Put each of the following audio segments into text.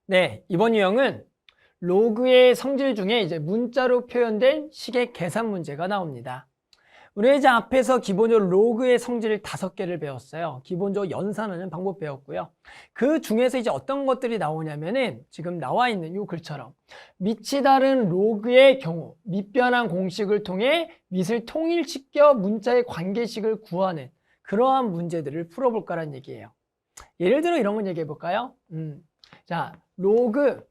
네, 이번 유형은 로그의 성질 중에 이제 문자로 표현된 식의 계산 문제가 나옵니다. 우리가 이제 앞에서 기본적으로 로그의 성질을 5개를 배웠어요. 기본적으로 연산하는 방법 배웠고요. 그 중에서 이제 어떤 것들이 나오냐면은 지금 나와 있는 이 글처럼 밑이 다른 로그의 경우 밑변환 공식을 통해 밑을 통일시켜 문자의 관계식을 구하는 그러한 문제들을 풀어볼 거란 얘기예요. 예를 들어 이런 건 얘기해 볼까요? 자, 로그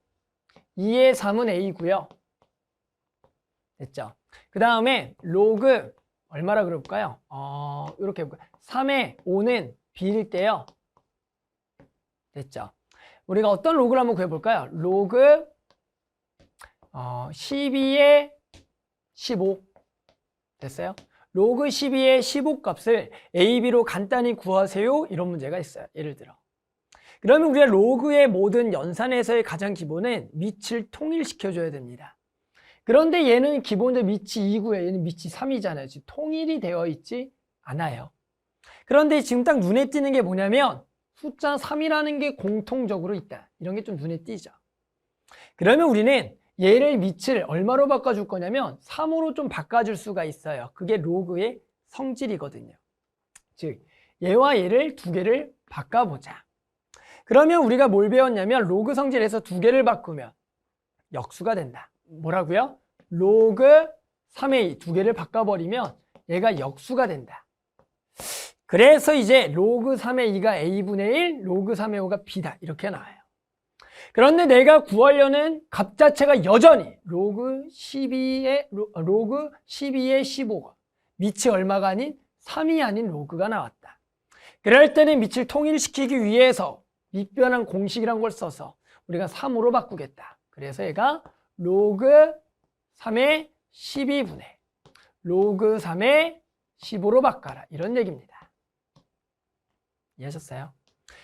2의 3은 a고요. 됐죠? 그 다음에 로그 얼마라 그럴까요? 이렇게 해볼까요? 3의 5는 b일 때요. 됐죠? 우리가 어떤 로그를 한번 구해볼까요? 로그 12의 15 됐어요? 로그 12의 15 값을 a, b로 간단히 구하세요. 이런 문제가 있어요. 예를 들어. 그러면 우리가 로그의 모든 연산에서의 가장 기본은 밑을 통일시켜줘야 됩니다. 그런데 얘는 기본적으로 밑이 2고요. 얘는 밑이 3이잖아요. 지금 통일이 되어 있지 않아요. 그런데 지금 딱 눈에 띄는 게 뭐냐면 숫자 3이라는 게 공통적으로 있다. 이런 게 좀 눈에 띄죠. 그러면 우리는 얘를 밑을 얼마로 바꿔줄 거냐면 3으로 좀 바꿔줄 수가 있어요. 그게 로그의 성질이거든요. 즉 얘와 얘를 2개를 바꿔보자. 그러면 우리가 뭘 배웠냐면 로그 성질에서 2개를 바꾸면 역수가 된다. 뭐라고요? 로그 3의 2, 2개를 바꿔버리면 얘가 역수가 된다. 그래서 이제 로그 3의 2가 a분의 1, 로그 3의 5가 b다. 이렇게 나와요. 그런데 내가 구하려는 값 자체가 여전히 로그 12의 15가 밑이 얼마가 아닌 3이 아닌 로그가 나왔다. 그럴 때는 밑을 통일시키기 위해서 밑변환 공식이란 걸 써서 우리가 3으로 바꾸겠다. 그래서 얘가 로그 3의 12분의 로그 3의 15로 바꿔라. 이런 얘기입니다. 이해하셨어요?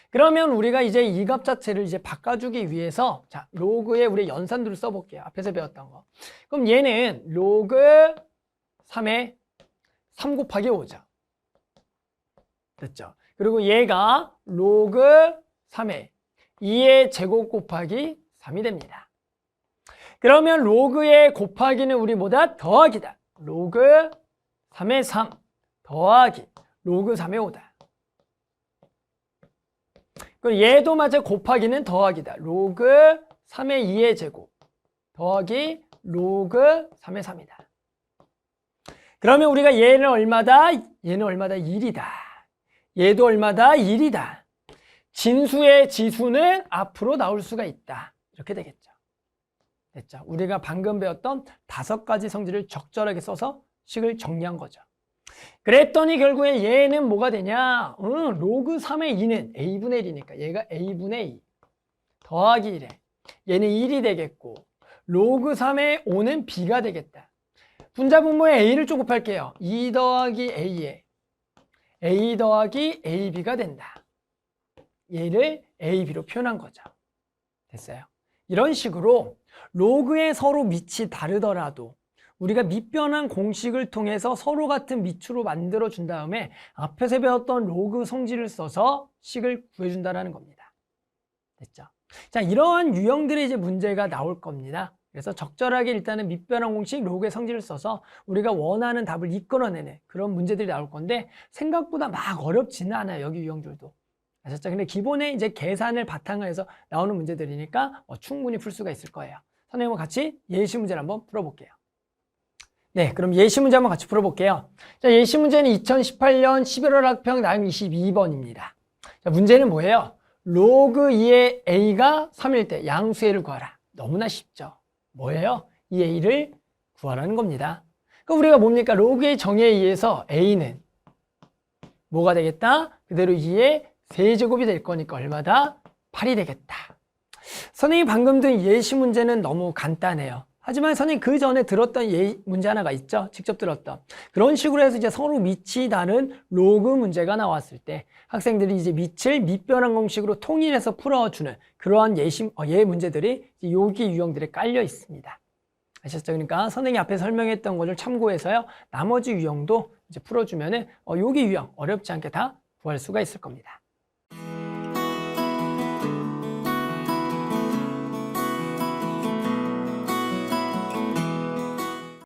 그러면 우리가 이제 이 값 자체를 이제 바꿔주기 위해서 자, 로그에 우리 연산도를 써볼게요. 앞에서 배웠던 거. 그럼 얘는 로그 3의 3 곱하기 5죠. 됐죠? 그리고 얘가 로그 3의 2의 제곱 곱하기 3이 됩니다. 그러면 로그의 곱하기는 우리 뭐다? 더하기다. 로그 3의 3 더하기 로그 3의 5다. 그럼 얘도 마저 곱하기는 더하기다. 로그 3의 2의 제곱 더하기 로그 3의 3이다. 그러면 우리가 얘는 얼마다? 얘는 얼마다? 1이다. 얘도 얼마다? 1이다. 진수의 지수는 앞으로 나올 수가 있다. 이렇게 되겠죠. 됐죠? 우리가 방금 배웠던 5가지 성질을 적절하게 써서 식을 정리한 거죠. 그랬더니 결국에 얘는 뭐가 되냐? 로그 3의 2는 a분의 1이니까 얘가 a분의 2 더하기 1에 얘는 1이 되겠고 로그 3의 5는 b가 되겠다. 분자분모에 a를 좀 곱할게요. 2 더하기 a에 a 더하기 ab가 된다. 얘를 ab로 표현한 거죠. 됐어요? 이런 식으로 로그의 서로 밑이 다르더라도 우리가 밑변환 공식을 통해서 서로 같은 밑으로 만들어 준 다음에 앞에서 배웠던 로그 성질을 써서 식을 구해준다는 겁니다. 됐죠? 자, 이러한 유형들의 이제 문제가 나올 겁니다. 그래서 적절하게 일단은 밑변환 공식 로그의 성질을 써서 우리가 원하는 답을 이끌어내는 그런 문제들이 나올 건데 생각보다 막 어렵지는 않아요. 여기 유형들도. 아셨죠? 근데 기본에 이제 계산을 바탕으로 해서 나오는 문제들이니까 충분히 풀 수가 있을 거예요. 선생님과 같이 예시 문제를 한번 풀어볼게요. 네, 그럼 예시 문제 한번 같이 풀어볼게요. 자, 예시 문제는 2018년 11월 학평 나형 22번입니다. 자, 문제는 뭐예요? 로그 2의 a가 3일 때 양수A를 구하라. 너무나 쉽죠? 뭐예요? 이 a를 구하라는 겁니다. 그럼 우리가 뭡니까? 로그의 정의에 의해서 a는 뭐가 되겠다? 그대로 2의 세제곱이 될 거니까 얼마다? 8이 되겠다. 선생님이 방금 든 예시 문제는 너무 간단해요. 하지만 선생님 그 전에 들었던 문제 하나가 있죠? 직접 들었던. 그런 식으로 해서 이제 서로 밑이 다른 로그 문제가 나왔을 때 학생들이 이제 밑을 밑변환 공식으로 통일해서 풀어주는 그러한 예 문제들이 여기 유형들에 깔려 있습니다. 아셨죠? 그러니까 선생님이 앞에 설명했던 것을 참고해서요. 나머지 유형도 이제 풀어주면은 여기 유형 어렵지 않게 다 구할 수가 있을 겁니다.